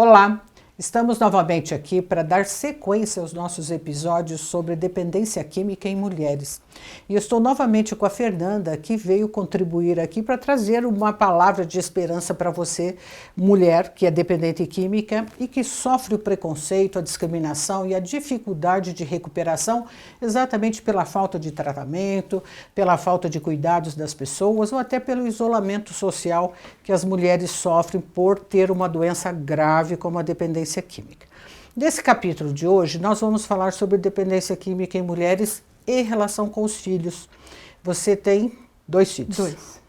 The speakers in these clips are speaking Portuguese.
Olá, estamos novamente aqui para dar sequência aos nossos episódios sobre dependência química em mulheres. E eu estou novamente com a Fernanda, que veio contribuir aqui para trazer uma palavra de esperança para você, mulher que é dependente química e que sofre o preconceito, a discriminação e a dificuldade de recuperação exatamente pela falta de tratamento, pela falta de cuidados das pessoas ou até pelo isolamento social que as mulheres sofrem por ter uma doença grave como a dependência química. Nesse capítulo de hoje, nós vamos falar sobre dependência química em mulheres e relação com os filhos. Você tem 2 filhos? 2.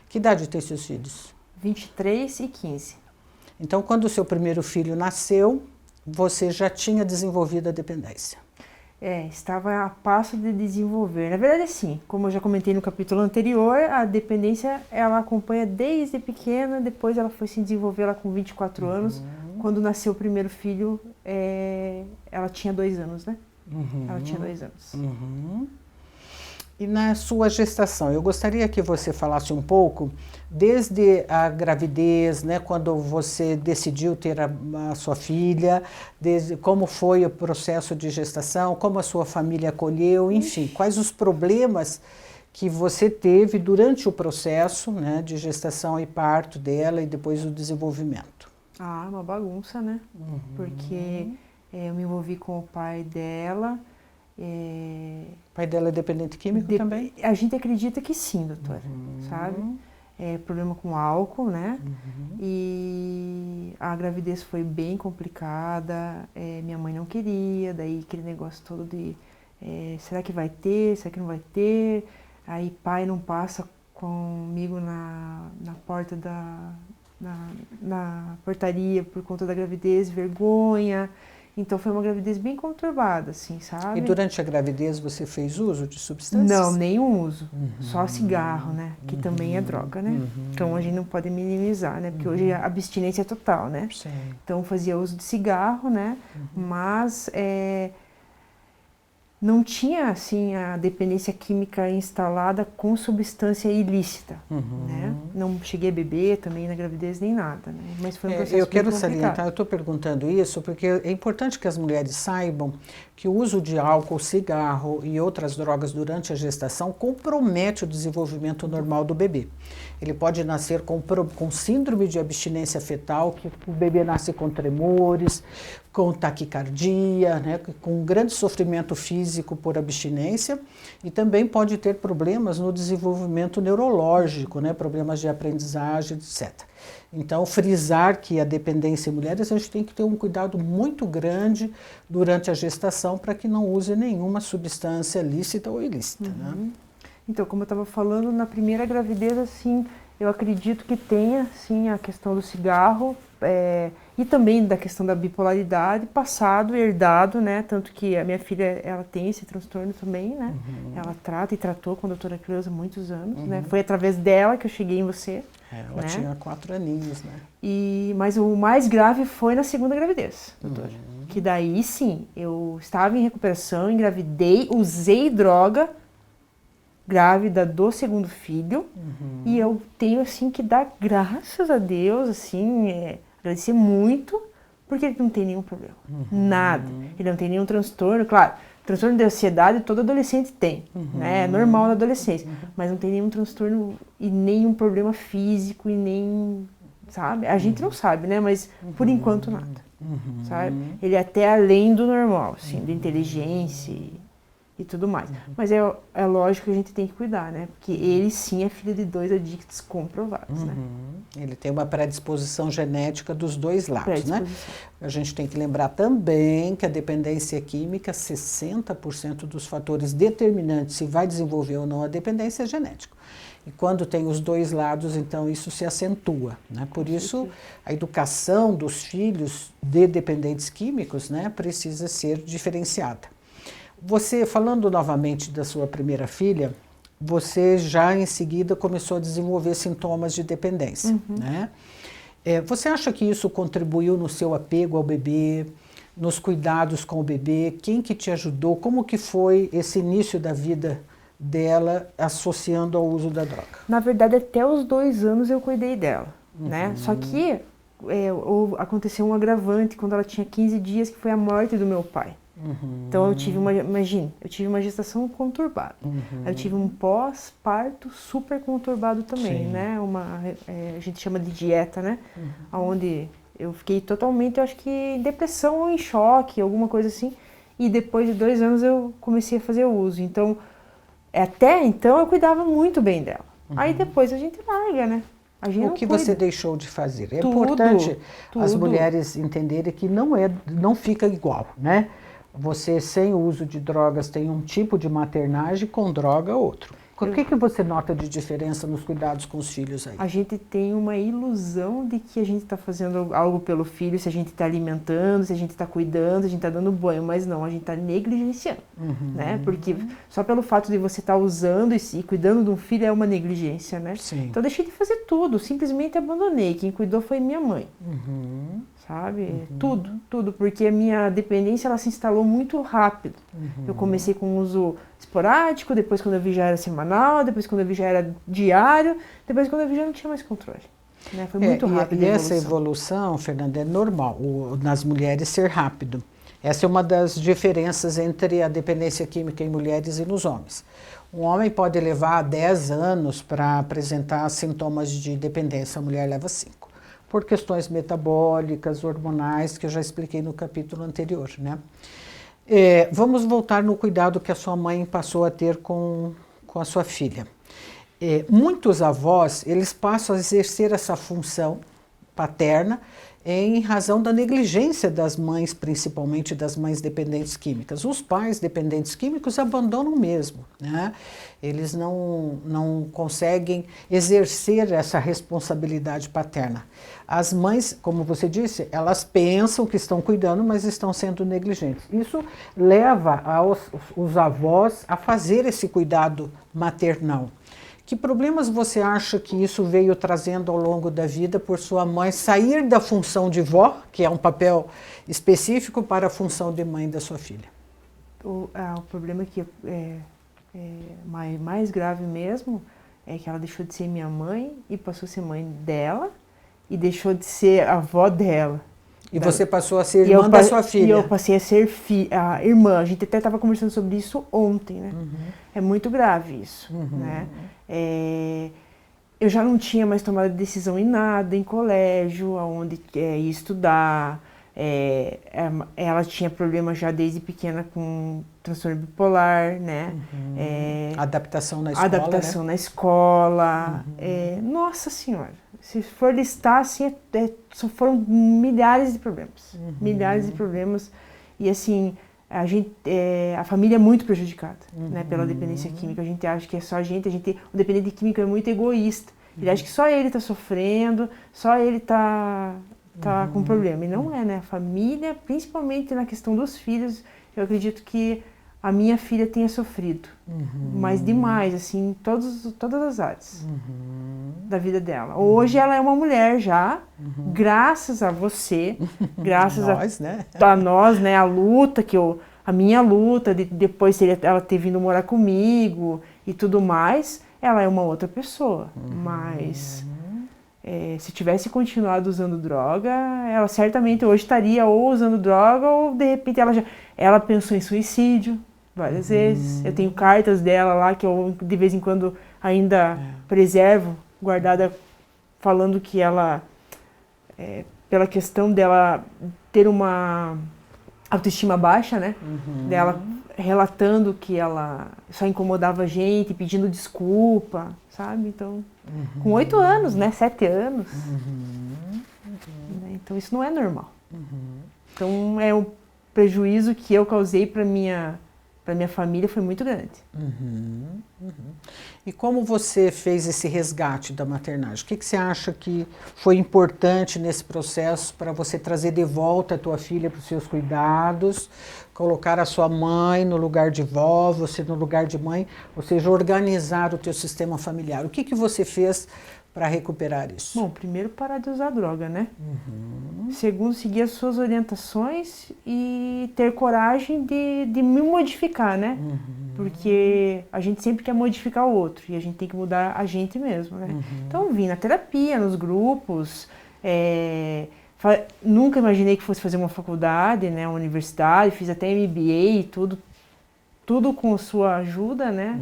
Que idade tem seus filhos? 23 e 15. Então, quando o seu primeiro filho nasceu, você já tinha desenvolvido a dependência? Estava a passo de desenvolver. Na verdade, sim, como eu já comentei no capítulo anterior, a dependência ela acompanha desde pequena, depois ela foi se desenvolver lá com 24 anos. Quando nasceu o primeiro filho, ela tinha 2 anos, né? Ela tinha 2 anos. E na sua gestação, eu gostaria que você falasse um pouco, desde a gravidez, né, quando você decidiu ter a sua filha, desde como foi o processo de gestação, como a sua família acolheu, enfim, quais os problemas que você teve durante o processo, né, de gestação e parto dela e depois o desenvolvimento. Uma bagunça, né? Porque eu me envolvi com o pai dela. O pai dela é dependente químico também? A gente acredita que sim, doutora, sabe? Problema com álcool, né? E a gravidez foi bem complicada, minha mãe não queria, daí aquele negócio todo de será que vai ter, será que não vai ter? Aí pai não passa comigo na porta na portaria por conta da gravidez, vergonha. Então foi uma gravidez bem conturbada, assim, sabe? E durante a gravidez você fez uso de substâncias? Não, nenhum uso. Só cigarro, né? Que também é droga, né? Então a gente não pode minimizar, né? Porque hoje a abstinência é total, né? Sim. Então fazia uso de cigarro, né? Mas não tinha, assim, a dependência química instalada com substância ilícita, né? Não cheguei a beber também na gravidez nem nada, né? Mas foi um processo eu quero bem complicado. salientar, eu estou perguntando isso porque é importante que as mulheres saibam que o uso de álcool, cigarro e outras drogas durante a gestação compromete o desenvolvimento normal do bebê. Ele pode nascer com síndrome de abstinência fetal, que o bebê nasce com tremores, com taquicardia, né, com grande sofrimento físico por abstinência e também pode ter problemas no desenvolvimento neurológico, né, problemas de aprendizagem, etc. Então, frisar que a dependência em mulheres, a gente tem que ter um cuidado muito grande durante a gestação para que não use nenhuma substância lícita ou ilícita. Né? Então, como eu estava falando, na primeira gravidez, assim, eu acredito que tenha, sim, a questão do cigarro e também da questão da bipolaridade, passado, herdado, né? Tanto que a minha filha, ela tem esse transtorno também, né? Ela trata e tratou com a doutora Creuza há muitos anos, né? Foi através dela que eu cheguei em você. Ela tinha 4 aninhos, né? Mas o mais grave foi na segunda gravidez, doutora. Que daí, sim, eu estava em recuperação, engravidei, usei droga, grávida do segundo filho, e eu tenho, assim, que dar graças a Deus, assim, agradecer muito, porque ele não tem nenhum problema, nada. Ele não tem nenhum transtorno, claro, transtorno de ansiedade todo adolescente tem, né, é normal na adolescência, mas não tem nenhum transtorno e nenhum problema físico e nem, sabe? A gente não sabe, né, mas por enquanto nada, sabe? Ele é até além do normal, assim, de inteligência e tudo mais. Mas é lógico que a gente tem que cuidar, né? Porque ele sim é filho de 2 adictos comprovados, né? Ele tem uma predisposição genética dos 2 lados, né? A gente tem que lembrar também que a dependência química, 60% dos fatores determinantes se vai desenvolver ou não a dependência é genético. E quando tem os 2 lados, então isso se acentua, né? Por isso, a educação dos filhos de dependentes químicos, né, precisa ser diferenciada. Você, falando novamente da sua primeira filha, você já em seguida começou a desenvolver sintomas de dependência, né? Você acha que isso contribuiu no seu apego ao bebê, nos cuidados com o bebê? Quem que te ajudou? Como que foi esse início da vida dela associando ao uso da droga? Na verdade, até os 2 anos eu cuidei dela, né? Só que aconteceu um agravante quando ela tinha 15 dias, que foi a morte do meu pai. Então eu tive eu tive uma gestação conturbada. Eu tive um pós-parto super conturbado também, né? A gente chama de dieta, né? Onde eu fiquei totalmente, eu acho que em depressão ou em choque, alguma coisa assim. E depois de 2 anos eu comecei a fazer uso. Então, até então eu cuidava muito bem dela. Aí depois a gente larga, né? O que você deixou de fazer? É importante as mulheres entenderem que não fica igual, né? Você, sem o uso de drogas, tem um tipo de maternagem, com droga, outro. O que você nota de diferença nos cuidados com os filhos aí? A gente tem uma ilusão de que a gente está fazendo algo pelo filho, se a gente está alimentando, se a gente está cuidando, se a gente está dando banho, mas não, a gente está negligenciando, né? Porque só pelo fato de você estar usando e cuidando de um filho é uma negligência, né? Sim. Então eu deixei de fazer tudo, simplesmente abandonei. Quem cuidou foi minha mãe. Sabe? Tudo, porque a minha dependência ela se instalou muito rápido. Eu comecei com uso esporádico, depois quando eu vi já era semanal, depois quando eu vi já era diário, depois quando eu vi já não tinha mais controle. Né? Foi muito rápido. E essa evolução, Fernanda, é normal, nas mulheres ser rápido. Essa é uma das diferenças entre a dependência química em mulheres e nos homens. Um homem pode levar 10 anos para apresentar sintomas de dependência, a mulher leva 5. Por questões metabólicas, hormonais, que eu já expliquei no capítulo anterior, né? Vamos voltar no cuidado que a sua mãe passou a ter com a sua filha. Muitos avós, eles passam a exercer essa função paterna em razão da negligência das mães, principalmente das mães dependentes químicas. Os pais dependentes químicos abandonam mesmo, né? Eles não conseguem exercer essa responsabilidade paterna. As mães, como você disse, elas pensam que estão cuidando, mas estão sendo negligentes. Isso leva os avós a fazer esse cuidado maternal. Que problemas você acha que isso veio trazendo ao longo da vida por sua mãe sair da função de vó, que é um papel específico, para a função de mãe da sua filha? O problema que mais grave mesmo é que ela deixou de ser minha mãe e passou a ser mãe dela e deixou de ser avó dela. E você passou a ser irmã da sua filha. E eu passei a ser a irmã. A gente até estava conversando sobre isso ontem, né? É muito grave isso, né? Eu já não tinha mais tomado decisão em nada, em colégio, aonde ia estudar. Ela tinha problema já desde pequena com transtorno bipolar, né? Adaptação na escola, Adaptação na escola. Nossa Senhora, se for listar, assim, foram milhares de problemas. Milhares de problemas. E assim, a família é muito prejudicada, né, pela dependência química. A gente acha que é só a gente. O dependente químico é muito egoísta. Ele acha que só ele está sofrendo, só ele está com problema. E não é, né? A família, principalmente na questão dos filhos, eu acredito que a minha filha tenha sofrido. Mas demais, assim, em todas as áreas da vida dela. Hoje ela é uma mulher já, graças a você, graças a nós, né? A luta, a minha luta, depois ela ter vindo morar comigo e tudo mais, ela é uma outra pessoa. Mas se tivesse continuado usando droga, ela certamente hoje estaria ou usando droga ou de repente ela pensou em suicídio várias vezes. Eu tenho cartas dela lá que eu de vez em quando ainda preservo, guardada, falando que ela, pela questão dela ter uma autoestima baixa, né? Dela relatando que ela só incomodava a gente, pedindo desculpa, sabe? Então, com 8 anos, né? 7 anos. Então, isso não é normal. Então, é um prejuízo que eu causei para minha família foi muito grande. E como você fez esse resgate da maternagem? O que você acha que foi importante nesse processo para você trazer de volta a tua filha para os seus cuidados, colocar a sua mãe no lugar de vó, você no lugar de mãe, ou seja, organizar o teu sistema familiar? O que você fez para recuperar isso? Bom, primeiro parar de usar droga, né? Segundo, seguir as suas orientações e ter coragem de me modificar, né? Porque a gente sempre quer modificar o outro e a gente tem que mudar a gente mesmo, né? Então, vim na terapia, nos grupos, Nunca imaginei que fosse fazer uma faculdade, né, uma universidade, fiz até MBA e tudo com sua ajuda, né?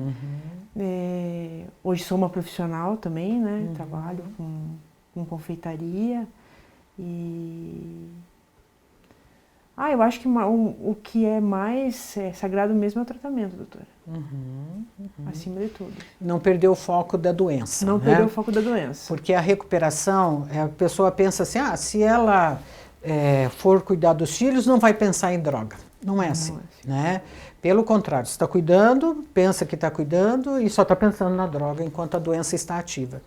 Hoje sou uma profissional também, né? Trabalho com confeitaria eu acho que o que é mais sagrado mesmo é o tratamento, doutora. Acima de tudo. Não perder o foco da doença. Não perder o foco da doença. Porque a recuperação, a pessoa pensa assim, se ela for cuidar dos filhos, não vai pensar em droga. Não é assim, né? Pelo contrário, você está cuidando, pensa que está cuidando e só está pensando na droga enquanto a doença está ativa.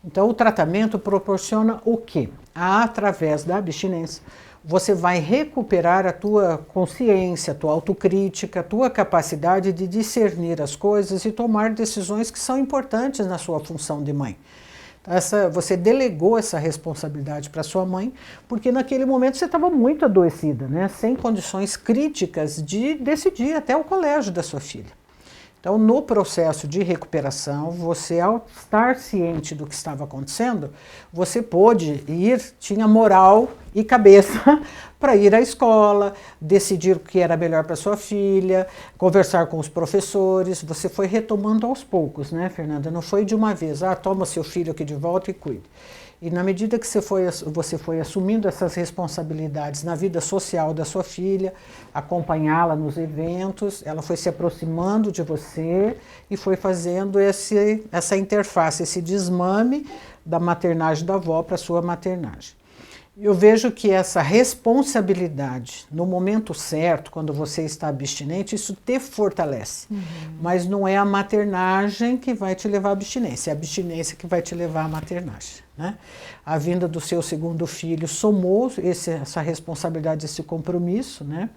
Então, o tratamento proporciona o quê? Através da abstinência, você vai recuperar a tua consciência, a tua autocrítica, a tua capacidade de discernir as coisas e tomar decisões que são importantes na sua função de mãe. Você delegou essa responsabilidade para sua mãe, porque naquele momento você estava muito adoecida, né? Sem condições críticas de decidir até o colégio da sua filha. Então, no processo de recuperação, você, ao estar ciente do que estava acontecendo, você pôde tinha moral e cabeça para ir à escola, decidir o que era melhor para sua filha, conversar com os professores. Você foi retomando aos poucos, né, Fernanda? Não foi de uma vez, toma seu filho aqui de volta e cuide. E na medida que você foi assumindo essas responsabilidades na vida social da sua filha, acompanhá-la nos eventos, ela foi se aproximando de você e foi fazendo essa interface, esse desmame da maternagem da avó para a sua maternagem. Eu vejo que essa responsabilidade, no momento certo, quando você está abstinente, isso te fortalece. Mas não é a maternagem que vai te levar à abstinência, é a abstinência que vai te levar à maternagem, né? A vinda do seu segundo filho somou essa responsabilidade, esse compromisso, né?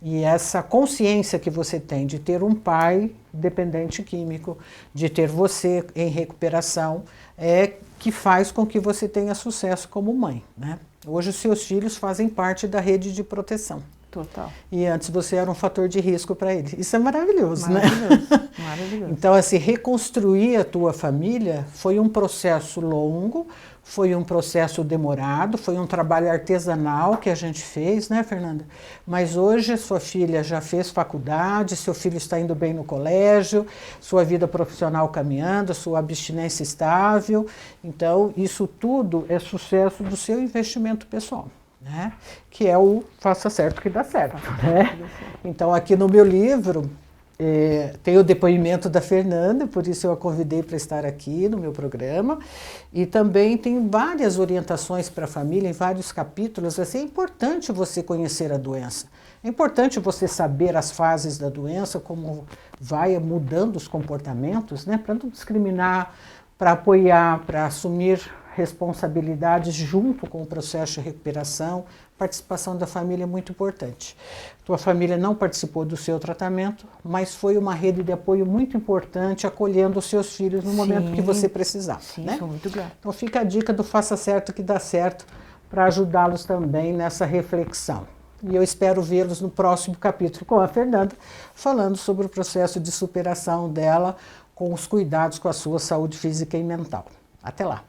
E essa consciência que você tem de ter um pai dependente químico, de ter você em recuperação, que faz com que você tenha sucesso como mãe, né? Hoje os seus filhos fazem parte da rede de proteção. Total. E antes você era um fator de risco para eles. Isso é maravilhoso, né? Maravilhoso. Então, assim, reconstruir a tua família foi um processo longo, foi um processo demorado, foi um trabalho artesanal que a gente fez, né, Fernanda? Mas hoje sua filha já fez faculdade, seu filho está indo bem no colégio, sua vida profissional caminhando, sua abstinência estável. Então, isso tudo é sucesso do seu investimento pessoal, né? Que é o faça certo que dá certo, né? Então, aqui no meu livro tem o depoimento da Fernanda, por isso eu a convidei para estar aqui no meu programa, e também tem várias orientações para a família em vários capítulos. Assim, é importante você conhecer a doença, é importante você saber as fases da doença, como vai mudando os comportamentos, né? Para não discriminar, para apoiar, para assumir responsabilidades junto com o processo de recuperação. Participação da família é muito importante. Tua família não participou do seu tratamento, mas foi uma rede de apoio muito importante, acolhendo os seus filhos no momento que você precisava. Sim, né? sou muito grata. Então fica a dica do faça certo que dá certo, para ajudá-los também nessa reflexão. E eu espero vê-los no próximo capítulo com a Fernanda, falando sobre o processo de superação dela com os cuidados com a sua saúde física e mental. Até lá!